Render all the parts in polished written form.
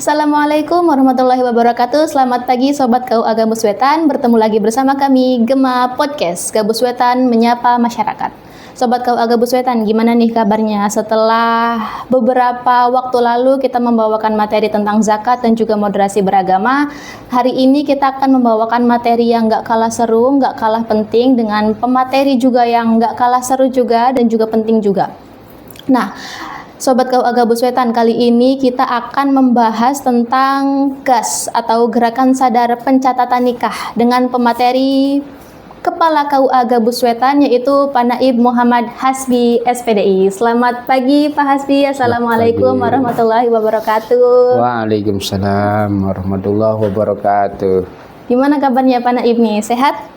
Assalamualaikum warahmatullahi wabarakatuh. Selamat pagi Sobat KUA Gabus Wetan. Bertemu lagi bersama kami Gema Podcast Gabus Wetan menyapa masyarakat. Sobat KUA Gabus Wetan, gimana nih kabarnya? Setelah beberapa waktu lalu kita membawakan materi tentang zakat dan juga moderasi beragama, hari ini kita akan membawakan materi yang gak kalah seru, gak kalah penting, dengan pemateri juga yang gak kalah seru juga dan juga penting juga. Nah, Sobat KUA Gabus Wetan, kali ini kita akan membahas tentang GAS atau Gerakan Sadar Pencatatan Nikah dengan pemateri Kepala KUA Gabus Wetan, yaitu Pak Naib Muhammad Hasbi SPDI. Selamat pagi Pak Hasbi. Assalamualaikum warahmatullahi wabarakatuh. Waalaikumsalam warahmatullahi wabarakatuh. Gimana kabarnya Pak Naib nih? Sehat?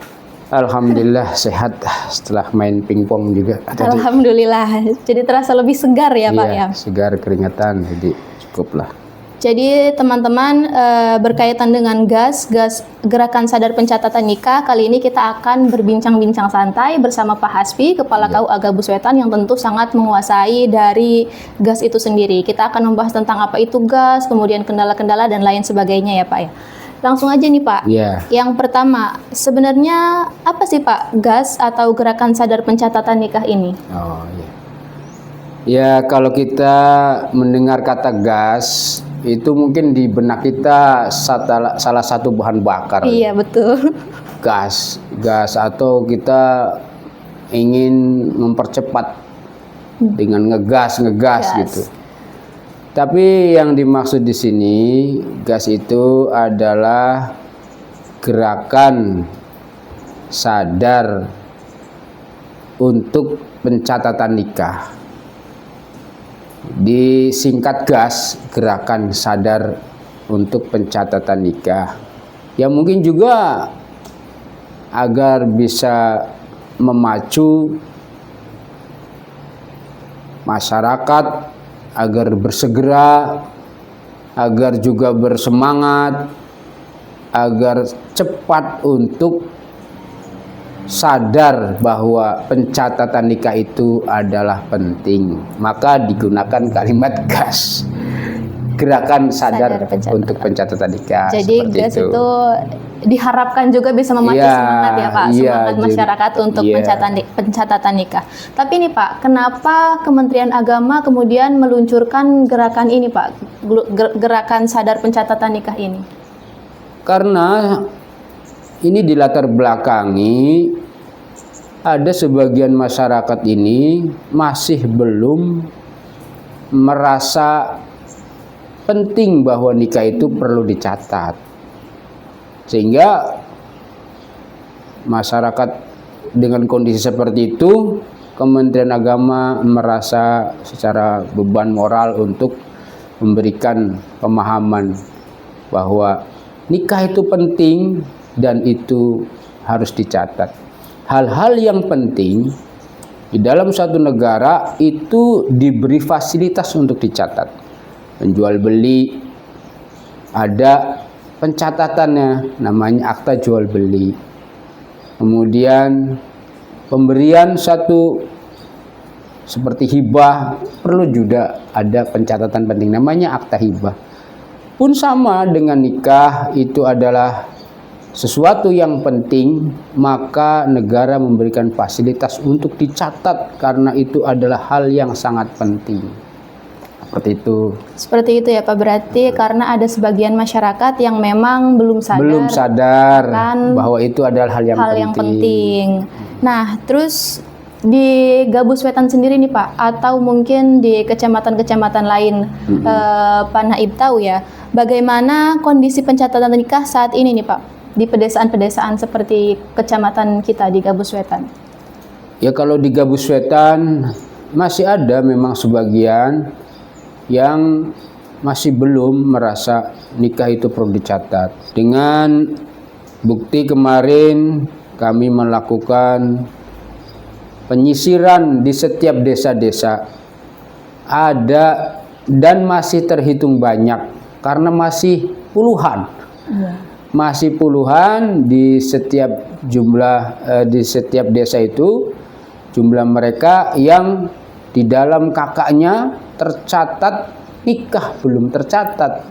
Alhamdulillah sehat setelah main pingpong juga tadi. Alhamdulillah. Jadi terasa lebih segar ya Pak ya? Segar, keringetan, jadi cukuplah. Jadi teman-teman, berkaitan dengan GAS Gerakan Sadar Pencatatan Nikah, kali ini kita akan berbincang-bincang santai bersama Pak Hasbi, Kepala KUA Gabus Wetan, yang tentu sangat menguasai dari GAS itu sendiri. Kita akan membahas tentang apa itu GAS, kemudian kendala-kendala dan lain sebagainya ya Pak ya. Langsung aja nih Pak. Yang pertama, sebenarnya apa sih Pak GAS atau Gerakan Sadar Pencatatan Nikah ini? Ya, kalau kita mendengar kata GAS, itu mungkin di benak kita salah satu bahan bakar. Iya, betul. Gas atau kita ingin mempercepat dengan ngegas gitu. Tapi yang dimaksud di sini GAS itu adalah gerakan sadar untuk pencatatan nikah. Disingkat GAS, Gerakan Sadar untuk Pencatatan Nikah. Yang mungkin juga agar bisa memacu masyarakat agar bersegera, agar juga bersemangat, agar cepat untuk sadar bahwa pencatatan nikah itu adalah penting. Maka digunakan kalimat GAS, Gerakan Sadar untuk Pencatatan Nikah. Jadi GAS itu diharapkan juga bisa memacu semangat ya Pak, semangat masyarakat untuk pencatatan nikah. Tapi nih Pak, kenapa Kementerian Agama kemudian meluncurkan gerakan ini Pak, Gerakan Sadar Pencatatan Nikah ini? Karena ini dilatar belakangi ada sebagian masyarakat ini masih belum merasa penting bahwa nikah itu perlu dicatat. Sehingga masyarakat dengan kondisi seperti itu, Kementerian Agama merasa secara beban moral untuk memberikan pemahaman bahwa nikah itu penting dan itu harus dicatat. Hal-hal yang penting di dalam suatu negara itu diberi fasilitas untuk dicatat. Penjual beli ada pencatatannya, namanya akta jual beli. Kemudian pemberian satu seperti hibah perlu juga ada pencatatan penting, namanya akta hibah. Pun sama dengan nikah, itu adalah sesuatu yang penting, maka negara memberikan fasilitas untuk dicatat karena itu adalah hal yang sangat penting. Seperti itu ya Pak, berarti karena ada sebagian masyarakat yang memang belum sadar bahwa itu adalah hal yang penting. Nah, terus di Gabus Wetan sendiri nih Pak, atau mungkin di kecamatan-kecamatan lain, Pak Naib tahu ya, bagaimana kondisi pencatatan nikah saat ini nih Pak, di pedesaan-pedesaan seperti kecamatan kita di Gabus Wetan? Ya, kalau di Gabus Wetan masih ada memang sebagian yang masih belum merasa nikah itu perlu dicatat. Dengan bukti kemarin kami melakukan penyisiran di setiap desa-desa, ada dan masih terhitung banyak karena masih puluhan. Masih puluhan di setiap di setiap desa itu jumlah mereka yang di dalam kakaknya tercatat nikah belum tercatat.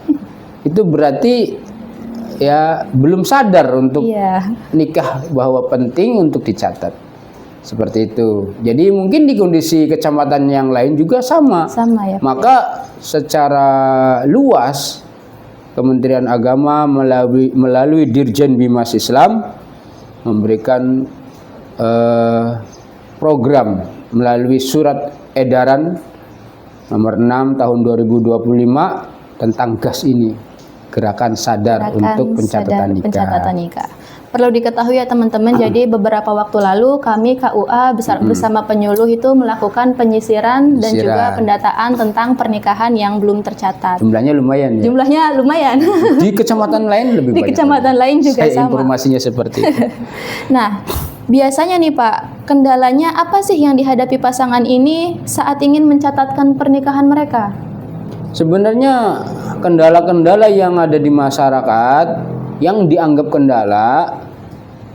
itu berarti ya belum sadar untuk Iya. nikah bahwa penting untuk dicatat. Seperti itu. Jadi mungkin di kondisi kecamatan yang lain juga sama. Sama ya, Pak. Maka secara luas Kementerian Agama melalui Dirjen Bimas Islam memberikan program melalui surat edaran nomor 6 tahun 2025 tentang GAS ini, Gerakan Sadar untuk Pencatatan Nikah. Pencatatan nikah. Perlu diketahui ya teman-teman, jadi beberapa waktu lalu kami KUA bersama penyuluh itu melakukan penyisiran dan juga pendataan tentang pernikahan yang belum tercatat. Jumlahnya lumayan ya. Jumlahnya lumayan. Di kecamatan lain lebih Di banyak. kecamatan lain juga Saya sama. informasinya seperti itu. Nah, biasanya nih Pak, kendalanya apa sih yang dihadapi pasangan ini saat ingin mencatatkan pernikahan mereka? Sebenarnya kendala-kendala yang ada di masyarakat yang dianggap kendala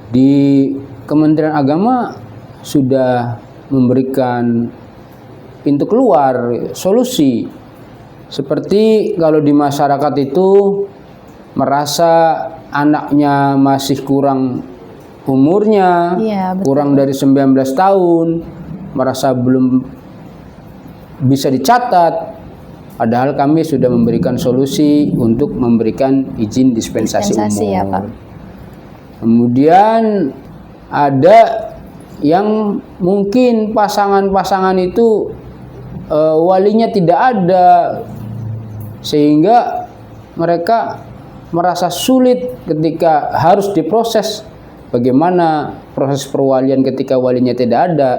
di Kementerian Agama sudah memberikan pintu keluar, solusi. Seperti kalau di masyarakat itu merasa anaknya masih kurang umurnya, Iya, betul. kurang dari 19 tahun, merasa belum bisa dicatat. Padahal kami sudah memberikan solusi untuk memberikan izin dispensasi umur. Ya, Pak. Kemudian ada yang mungkin pasangan-pasangan itu walinya tidak ada, sehingga mereka merasa sulit ketika harus diproses. Bagaimana proses perwalian ketika walinya tidak ada?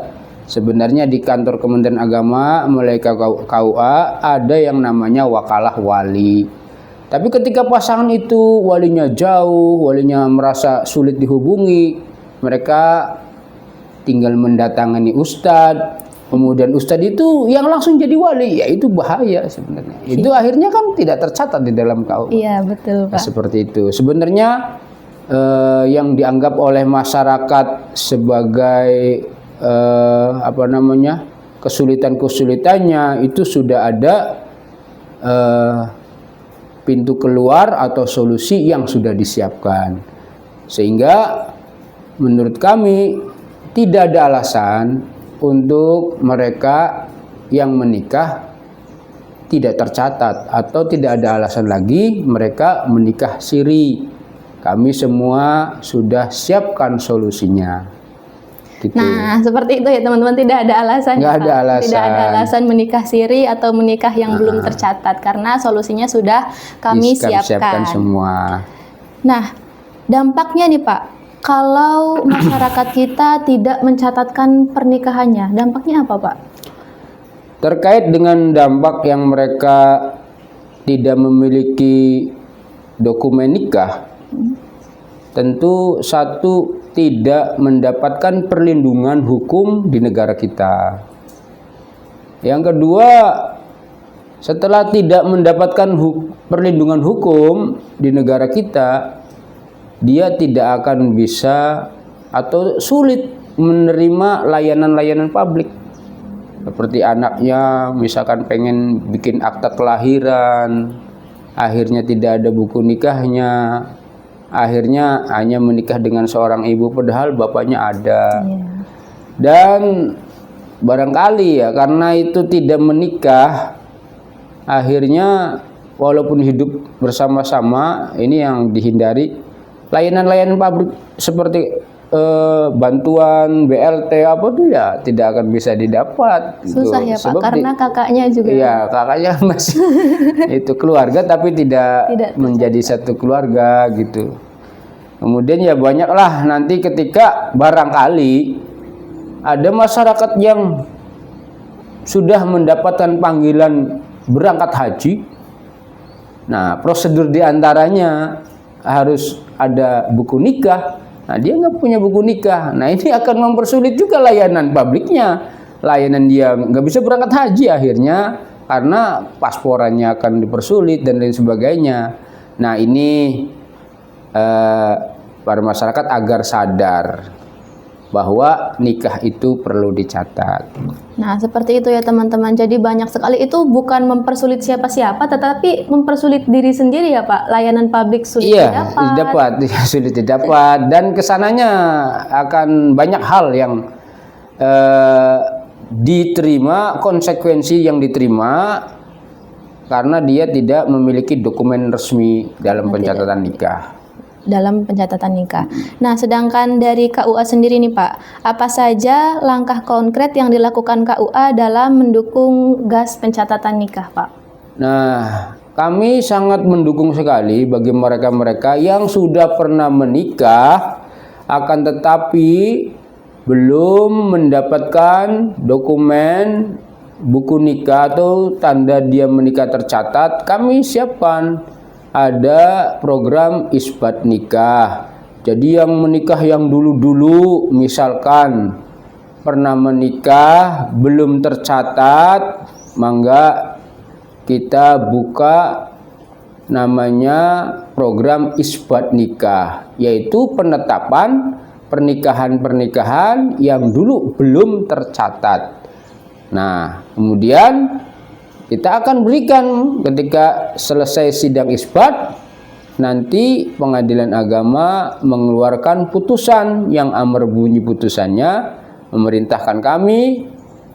Sebenarnya di kantor Kementerian Agama melalui KUA ada yang namanya wakalah wali. Tapi ketika pasangan itu walinya jauh, walinya merasa sulit dihubungi, mereka tinggal mendatangani ustadz. Kemudian ustadz itu yang langsung jadi wali, ya itu bahaya sebenarnya. Itu akhirnya kan tidak tercatat di dalam KUA. Iya, betul Pak. Seperti itu. Sebenarnya yang dianggap oleh masyarakat sebagai kesulitan-kesulitannya itu sudah ada pintu keluar atau solusi yang sudah disiapkan, sehingga menurut kami tidak ada alasan untuk mereka yang menikah tidak tercatat atau tidak ada alasan lagi mereka menikah siri. Kami semua sudah siapkan solusinya. Gitu. Nah, seperti itu ya teman-teman, tidak ada alasan. Nggak ya, ada Pak. alasan. Tidak ada alasan menikah siri atau menikah yang belum tercatat karena solusinya sudah kami siapkan. Semua. Nah, dampaknya nih Pak, kalau masyarakat kita tidak mencatatkan pernikahannya, dampaknya apa Pak? Terkait dengan dampak yang mereka tidak memiliki dokumen nikah, tentu satu, tidak mendapatkan perlindungan hukum di negara kita. Yang kedua, setelah tidak mendapatkan perlindungan hukum di negara kita, dia tidak akan bisa atau sulit menerima layanan-layanan publik. Seperti anaknya misalkan pengen bikin akta kelahiran, akhirnya tidak ada buku nikahnya, akhirnya hanya menikah dengan seorang ibu padahal bapaknya ada. Dan barangkali ya karena itu tidak menikah, akhirnya walaupun hidup bersama-sama, ini yang dihindari layanan-layanan publik seperti bantuan BLT apa tuh ya tidak akan bisa didapat. Susah gitu. ya Pak, karena kakaknya juga. Iya, kakaknya masih itu keluarga tapi tidak menjadi satu keluarga gitu. Kemudian ya banyaklah nanti ketika barangkali ada masyarakat yang sudah mendapatkan panggilan berangkat haji. Nah, prosedur diantaranya harus ada buku nikah. Nah, dia nggak punya buku nikah. Nah, ini akan mempersulit juga layanan publiknya. Layanan dia nggak bisa berangkat haji akhirnya karena pasporannya akan dipersulit dan lain sebagainya. Nah, ini para masyarakat agar sadar bahwa nikah itu perlu dicatat. Nah, seperti itu ya teman-teman. Jadi banyak sekali itu bukan mempersulit siapa-siapa, tetapi mempersulit diri sendiri ya Pak. Layanan publik sulit didapat. Sulit didapat, dan kesananya akan banyak hal yang diterima, konsekuensi yang diterima karena dia tidak memiliki dokumen resmi dalam pencatatan nikah. Nah, sedangkan dari KUA sendiri nih Pak, apa saja langkah konkret yang dilakukan KUA dalam mendukung gas pencatatan nikah Pak? Nah, kami sangat mendukung sekali bagi mereka-mereka yang sudah pernah menikah akan tetapi belum mendapatkan dokumen buku nikah atau tanda dia menikah tercatat. Kami siapkan ada program isbat nikah. Jadi yang menikah yang dulu-dulu, misalkan pernah menikah belum tercatat, mangga kita buka namanya program isbat nikah, yaitu penetapan pernikahan-pernikahan yang dulu belum tercatat. Nah, kemudian kita akan berikan ketika selesai sidang isbat, nanti pengadilan agama mengeluarkan putusan yang amar bunyi putusannya memerintahkan kami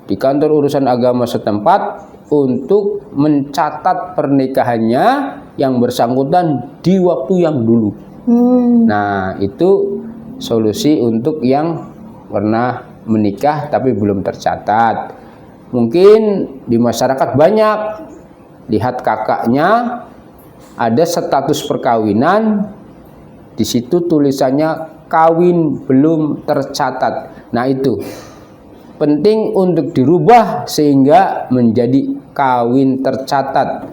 di kantor urusan agama setempat untuk mencatat pernikahannya yang bersangkutan di waktu yang dulu. Nah, itu solusi untuk yang pernah menikah tapi belum tercatat. Mungkin di masyarakat banyak lihat kakaknya ada status perkawinan, di situ tulisannya kawin belum tercatat. Nah, itu penting untuk dirubah sehingga menjadi kawin tercatat.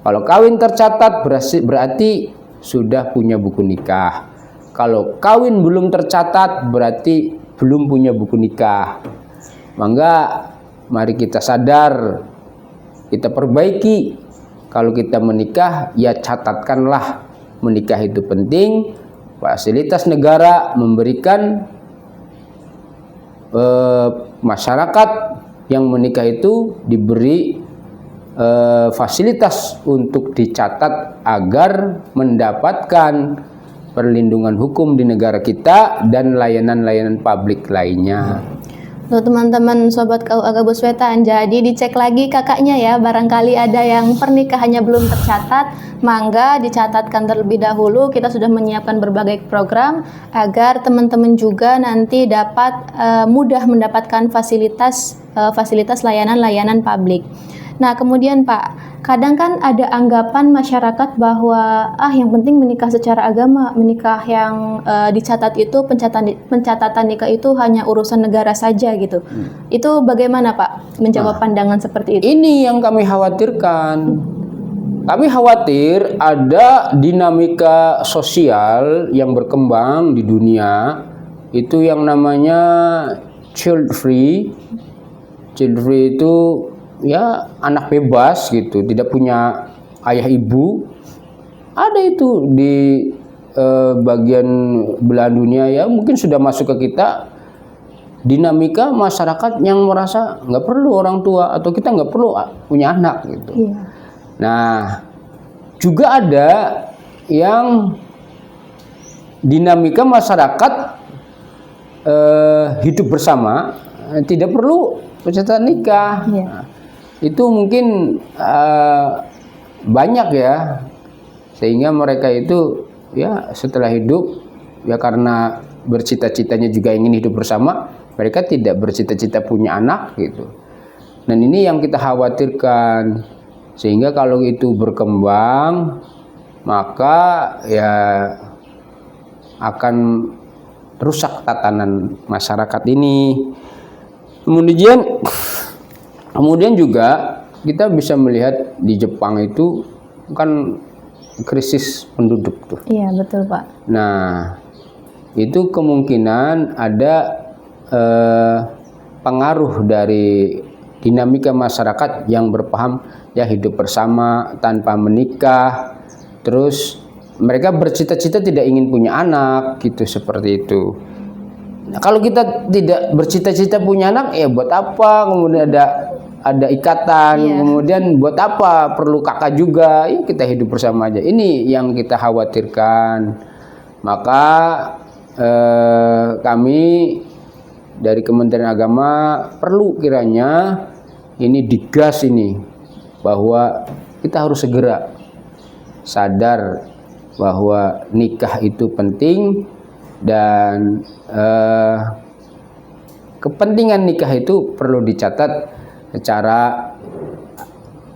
Kalau kawin tercatat berarti sudah punya buku nikah. Kalau kawin belum tercatat berarti belum punya buku nikah. Mangga mari kita sadar, kita perbaiki. Kalau kita menikah, ya catatkanlah menikah itu penting. Fasilitas negara memberikan masyarakat yang menikah itu diberi fasilitas untuk dicatat agar mendapatkan perlindungan hukum di negara kita dan layanan-layanan publik lainnya. Tuh teman-teman sobat KUA Gabus Wetan, jadi dicek lagi kakaknya ya, barangkali ada yang pernikahannya belum tercatat, mangga dicatatkan terlebih dahulu. Kita sudah menyiapkan berbagai program agar teman-teman juga nanti dapat mudah mendapatkan fasilitas layanan-layanan publik. Nah, kemudian Pak, kadang kan ada anggapan masyarakat bahwa yang penting menikah secara agama, menikah yang dicatat itu pencatatan nikah itu hanya urusan negara saja gitu. Itu bagaimana Pak menjawab pandangan seperti itu? Ini yang kami khawatirkan. Kami khawatir ada dinamika sosial yang berkembang di dunia, itu yang namanya child free. Child free itu ya anak bebas gitu, tidak punya ayah ibu. Ada itu di bagian belahan dunia ya, mungkin sudah masuk ke kita. Dinamika masyarakat yang merasa nggak perlu orang tua atau kita nggak perlu punya anak gitu. Iya. Nah, juga ada yang dinamika masyarakat hidup bersama tidak perlu pencatatan nikah. Iya. Nah, itu mungkin banyak ya, sehingga mereka itu ya setelah hidup ya karena bercita-citanya juga ingin hidup bersama, mereka tidak bercita-cita punya anak gitu. Dan ini yang kita khawatirkan, sehingga kalau itu berkembang maka ya akan rusak tatanan masyarakat ini. Kemudian juga kita bisa melihat di Jepang itu kan krisis penduduk tuh. Iya, betul Pak. Nah, itu kemungkinan ada pengaruh dari dinamika masyarakat yang berpaham ya hidup bersama tanpa menikah, terus mereka bercita-cita tidak ingin punya anak gitu, seperti itu. kalau kita tidak bercita-cita punya anak, ya buat apa? Kemudian ada ikatan, kemudian buat apa perlu kakak juga? Ya kita hidup bersama aja. Ini yang kita khawatirkan. Maka kami dari Kementerian Agama perlu kiranya ini digas ini, bahwa kita harus segera sadar bahwa nikah itu penting, dan kepentingan nikah itu perlu dicatat secara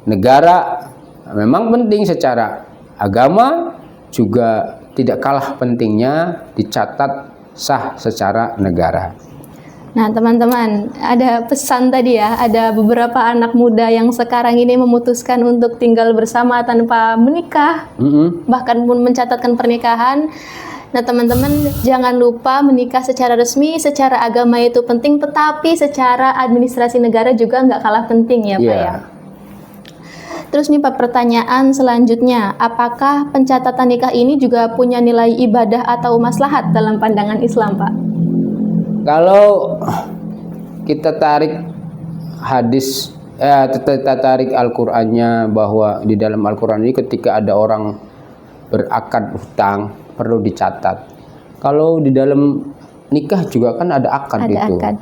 negara, memang penting, secara agama juga tidak kalah pentingnya dicatat sah secara negara. Nah, teman-teman, ada pesan tadi ya, ada beberapa anak muda yang sekarang ini memutuskan untuk tinggal bersama tanpa menikah, bahkan pun mencatatkan pernikahan. Nah, teman-teman, jangan lupa menikah secara resmi, secara agama itu penting, tetapi secara administrasi negara juga nggak kalah penting ya, Pak ya. Terus nih Pak, pertanyaan selanjutnya, apakah pencatatan nikah ini juga punya nilai ibadah atau maslahat dalam pandangan Islam, Pak? Kalau kita tarik hadis, kita tarik Al-Qur'annya, bahwa di dalam Al-Qur'an ini ketika ada orang berakad hutang perlu dicatat. Kalau di dalam nikah juga kan ada akad itu. Akad.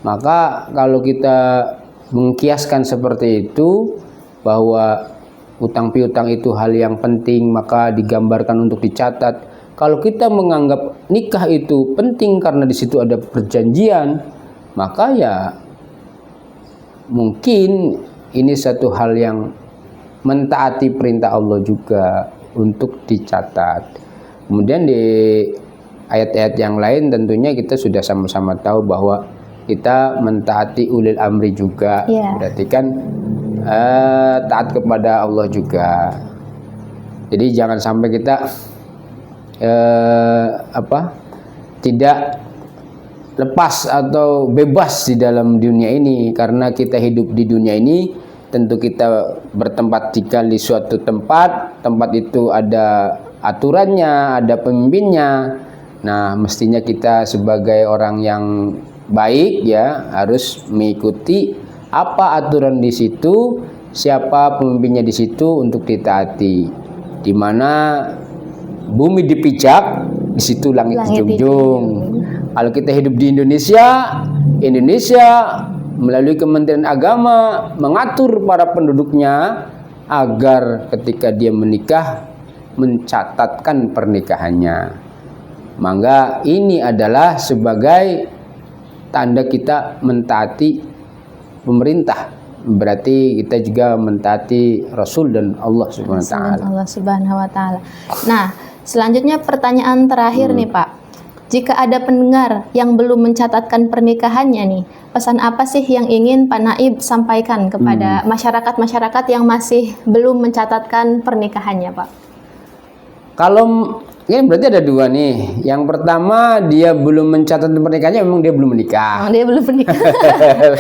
Maka kalau kita mengkiaskan seperti itu, bahwa hutang piutang itu hal yang penting, maka digambarkan untuk dicatat. Kalau kita menganggap nikah itu penting karena di situ ada perjanjian, maka ya mungkin ini satu hal yang mentaati perintah Allah juga untuk dicatat. Kemudian di ayat-ayat yang lain tentunya kita sudah sama-sama tahu bahwa kita mentaati ulil amri juga, berarti kan taat kepada Allah juga. Jadi jangan sampai kita tidak lepas atau bebas di dalam dunia ini, karena kita hidup di dunia ini tentu kita bertempat tinggal di suatu tempat itu ada aturannya, ada pemimpinnya. Nah, mestinya kita sebagai orang yang baik ya harus mengikuti apa aturan di situ, siapa pemimpinnya di situ untuk ditaati. Di mana bumi dipijak, di situ langit dijunjung. Kalau kita hidup di Indonesia melalui Kementerian Agama mengatur para penduduknya agar ketika dia menikah mencatatkan pernikahannya. Maka ini adalah sebagai tanda kita mentaati pemerintah. Berarti kita juga mentaati Rasul dan Allah Subhanahu wa taala. Nah, selanjutnya pertanyaan terakhir nih Pak. Jika ada pendengar yang belum mencatatkan pernikahannya nih, pesan apa sih yang ingin Pak Naib sampaikan kepada masyarakat-masyarakat yang masih belum mencatatkan pernikahannya, Pak? Kalau ini berarti ada dua nih. Yang pertama, dia belum mencatat pernikahannya, memang dia belum menikah. Oh, dia belum menikah.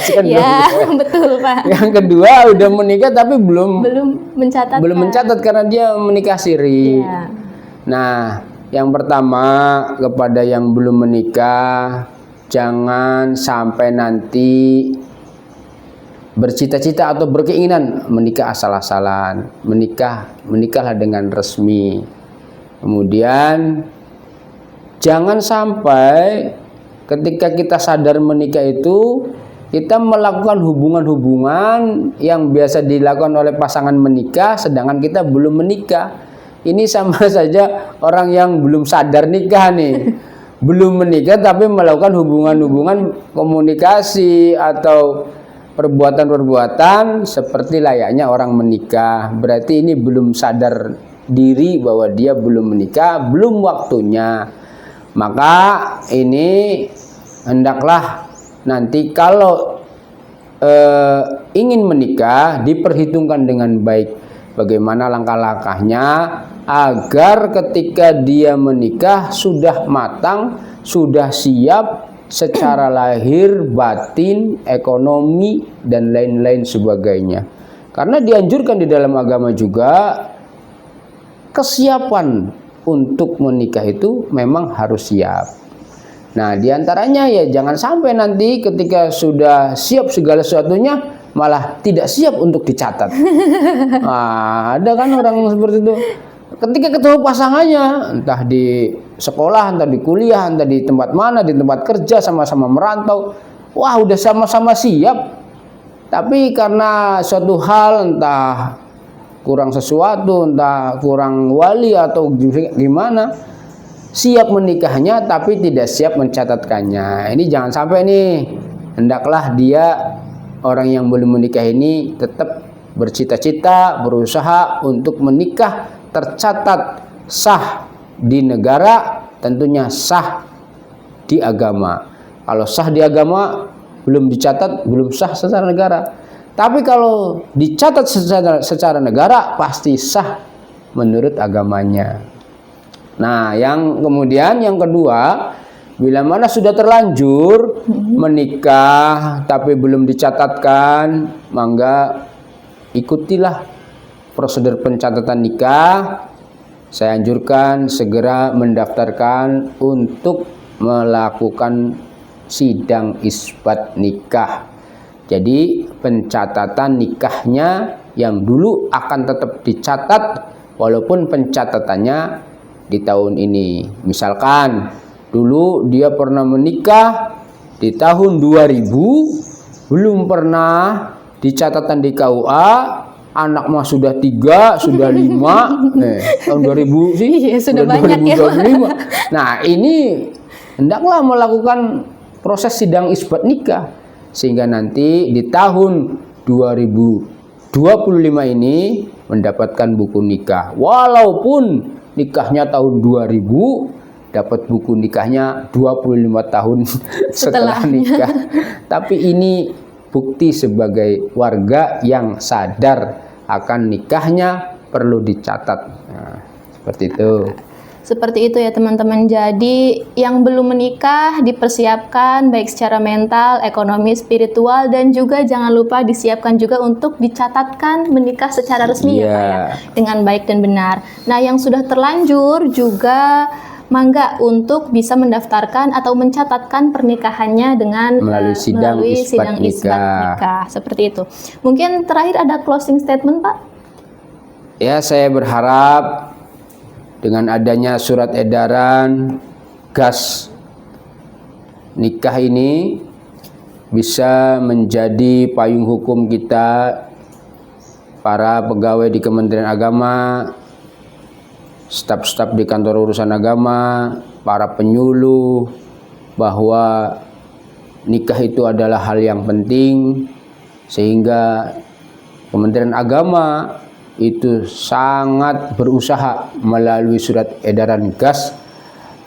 Kan ya, betul Pak. Yang kedua, udah menikah tapi belum mencatat. Belum mencatat karena dia menikah siri. Ya. Nah, yang pertama kepada yang belum menikah, jangan sampai nanti bercita-cita atau berkeinginan menikah asal-asalan. Menikahlah dengan resmi. Kemudian jangan sampai ketika kita sadar menikah itu kita melakukan hubungan-hubungan yang biasa dilakukan oleh pasangan menikah sedangkan kita belum menikah. Ini sama saja orang yang belum sadar nikah nih. Belum menikah tapi melakukan hubungan-hubungan komunikasi atau perbuatan-perbuatan seperti layaknya orang menikah. Berarti ini belum sadar diri bahwa dia belum menikah, belum waktunya. Maka ini hendaklah nanti kalau ingin menikah diperhitungkan dengan baik bagaimana langkah-langkahnya agar ketika dia menikah sudah matang, sudah siap secara lahir, batin, ekonomi dan lain-lain sebagainya. Karena dianjurkan di dalam agama juga kesiapan untuk menikah itu memang harus siap. Nah, diantaranya ya jangan sampai nanti ketika sudah siap segala sesuatunya malah tidak siap untuk dicatat. Nah, ada kan orang seperti itu. Ketika ketemu pasangannya, entah di sekolah, entah di kuliah, entah di tempat mana, di tempat kerja, sama-sama merantau, wah udah sama-sama siap. Tapi karena suatu hal entah kurang sesuatu, entah kurang wali atau gimana, siap menikahnya tapi tidak siap mencatatkannya. Ini jangan sampai nih. Hendaklah dia orang yang belum menikah ini tetap bercita-cita, berusaha untuk menikah tercatat sah di negara, tentunya sah di agama. Kalau sah di agama belum dicatat, belum sah secara negara. Tapi kalau dicatat secara negara pasti sah menurut agamanya. Nah, yang kemudian yang kedua, bila mana sudah terlanjur menikah tapi belum dicatatkan, maka ikutilah prosedur pencatatan nikah. Saya anjurkan segera mendaftarkan untuk melakukan sidang isbat nikah. Jadi pencatatan nikahnya yang dulu akan tetap dicatat walaupun pencatatannya di tahun ini. Misalkan dulu dia pernah menikah di tahun 2000, belum pernah dicatatan di KUA, anak mah sudah 3, sudah 5, tahun 2000 sih, iya, sudah banyak 2025. Nah, ini hendaklah melakukan proses sidang isbat nikah sehingga nanti di tahun 2025 ini mendapatkan buku nikah. Walaupun nikahnya tahun 2000, dapat buku nikahnya 25 tahun setelah nikah. Tapi ini bukti sebagai warga yang sadar akan nikahnya perlu dicatat. Nah, seperti itu. Seperti itu ya teman-teman. Jadi yang belum menikah dipersiapkan baik secara mental, ekonomi, spiritual, dan juga jangan lupa disiapkan juga untuk dicatatkan menikah secara resmi ya Pak ya, dengan baik dan benar. Nah, yang sudah terlanjur juga mangga untuk bisa mendaftarkan atau mencatatkan pernikahannya dengan melalui sidang isbat nikah. Seperti itu. Mungkin terakhir ada closing statement Pak? Ya, saya berharap dengan adanya surat edaran gas nikah ini bisa menjadi payung hukum kita, para pegawai di Kementerian Agama, staf-staf di kantor urusan agama, para penyuluh, bahwa nikah itu adalah hal yang penting, sehingga Kementerian Agama itu sangat berusaha melalui surat edaran gas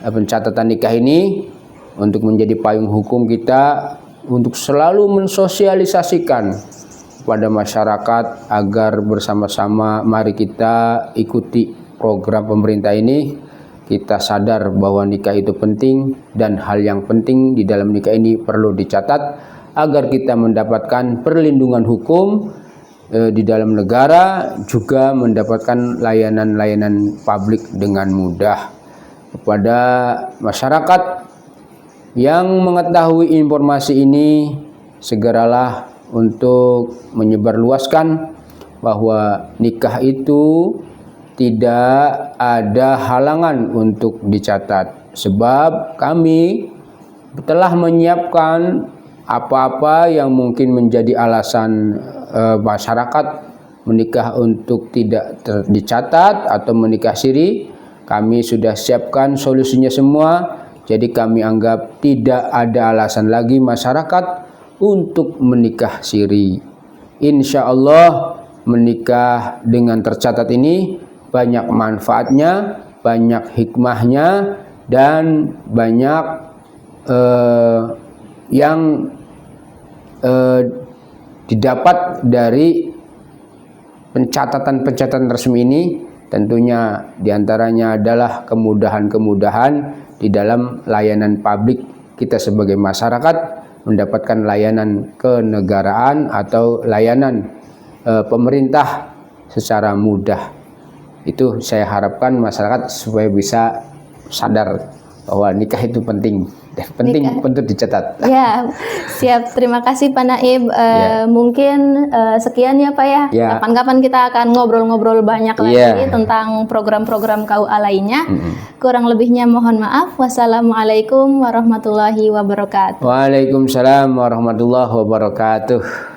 pencatatan nikah ini untuk menjadi payung hukum kita untuk selalu mensosialisasikan kepada masyarakat agar bersama-sama mari kita ikuti program pemerintah ini. Kita sadar bahwa nikah itu penting dan hal yang penting di dalam nikah ini perlu dicatat agar kita mendapatkan perlindungan hukum di dalam negara, juga mendapatkan layanan-layanan publik dengan mudah. Kepada masyarakat yang mengetahui informasi ini, segeralah untuk menyebarluaskan bahwa nikah itu tidak ada halangan untuk dicatat, sebab kami telah menyiapkan apa-apa yang mungkin menjadi alasan masyarakat menikah untuk tidak dicatat atau menikah siri. Kami sudah siapkan solusinya semua. Jadi kami anggap tidak ada alasan lagi masyarakat untuk menikah siri. Insya Allah menikah dengan tercatat ini banyak manfaatnya, banyak hikmahnya, dan banyak yang didapat dari pencatatan resmi ini. Tentunya diantaranya adalah kemudahan-kemudahan di dalam layanan publik kita sebagai masyarakat, mendapatkan layanan kenegaraan atau layanan pemerintah secara mudah. Itu saya harapkan masyarakat supaya bisa sadar bahwa nikah itu penting. Penting untuk dicatat. Ya, siap. Terima kasih Pak Naib. Mungkin sekian ya Pak ya. Ya. Kapan-kapan kita akan ngobrol-ngobrol banyak lagi tentang program-program KUA lainnya. Kurang lebihnya mohon maaf. Wassalamualaikum warahmatullahi wabarakatuh. Waalaikumsalam warahmatullahi wabarakatuh.